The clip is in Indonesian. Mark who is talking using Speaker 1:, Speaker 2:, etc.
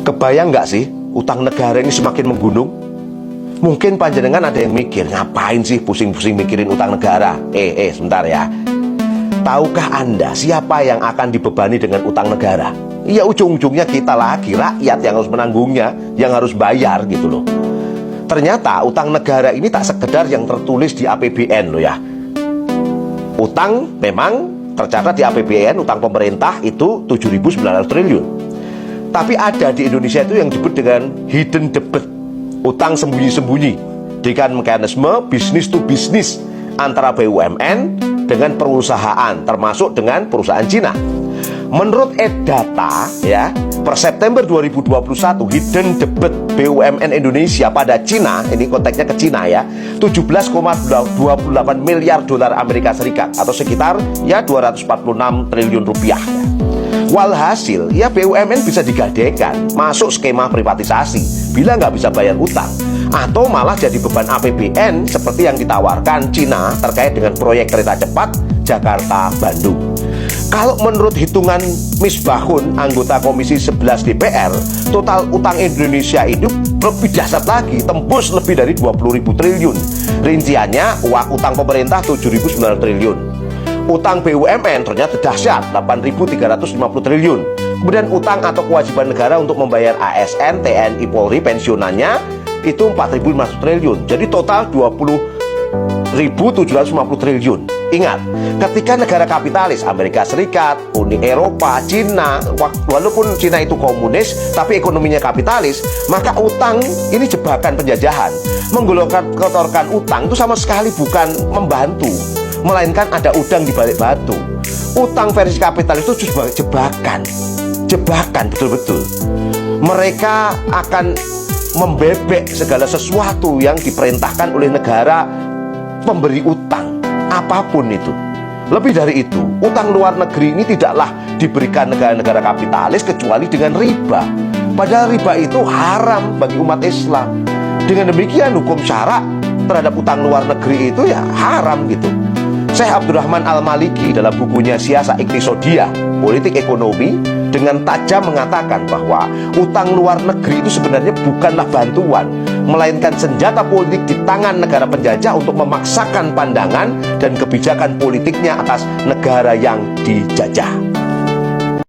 Speaker 1: Kebayang nggak sih utang negara ini semakin menggunung? Mungkin panjenengan ada yang mikir, ngapain sih pusing-pusing mikirin utang negara? Sebentar ya. Tahukah Anda siapa yang akan dibebani dengan utang negara? Ya ujung-ujungnya kita lagi, rakyat yang harus menanggungnya, yang harus bayar gitu loh. Ternyata utang negara ini tak sekedar yang tertulis di APBN loh ya. Utang memang tercatat di APBN, utang pemerintah itu 7.900 triliun. Tapi ada di Indonesia itu yang disebut dengan hidden debt, utang sembunyi-sembunyi, dengan mekanisme bisnis to bisnis antara BUMN dengan perusahaan, termasuk dengan perusahaan Cina. Menurut EDATA ya, per September 2021 hidden debt BUMN Indonesia pada Cina, ini konteksnya ke Cina ya, 17,28 miliar dolar Amerika Serikat atau sekitar ya 246 triliun rupiah ya. Walhasil, ya BUMN bisa digadaikan masuk skema privatisasi bila nggak bisa bayar utang, atau malah jadi beban APBN seperti yang ditawarkan Cina terkait dengan proyek kereta cepat Jakarta-Bandung. Kalau menurut hitungan Misbahun, anggota Komisi 11 DPR, total utang Indonesia itu lebih dahsyat lagi, tembus lebih dari 20.000 triliun. Rinciannya, utang pemerintah 7.900 triliun. Utang BUMN ternyata dahsyat, 8.350 triliun. Kemudian utang atau kewajiban negara untuk membayar ASN, TNI, Polri, pensiunannya itu 4.500 triliun. Jadi total 20.750 triliun. Ingat, ketika negara kapitalis, Amerika Serikat, Uni Eropa, Cina, walaupun Cina itu komunis, tapi ekonominya kapitalis, maka utang ini jebakan penjajahan. Menggelontorkan utang itu sama sekali bukan membantu, melainkan ada udang di balik batu. Utang versi kapitalis itu jebakan betul-betul. Mereka akan membebek segala sesuatu yang diperintahkan oleh negara pemberi utang, apapun itu. Lebih dari itu, utang luar negeri ini tidaklah diberikan negara-negara kapitalis kecuali dengan riba. Padahal riba itu haram bagi umat Islam. Dengan demikian hukum syarak terhadap utang luar negeri itu ya haram gitu. Syekh Abdurrahman Al-Maliki dalam bukunya Siasa Iktisadiyah, Politik Ekonomi, dengan tajam mengatakan bahwa utang luar negeri itu sebenarnya bukanlah bantuan, melainkan senjata politik di tangan negara penjajah untuk memaksakan pandangan dan kebijakan politiknya atas negara yang dijajah.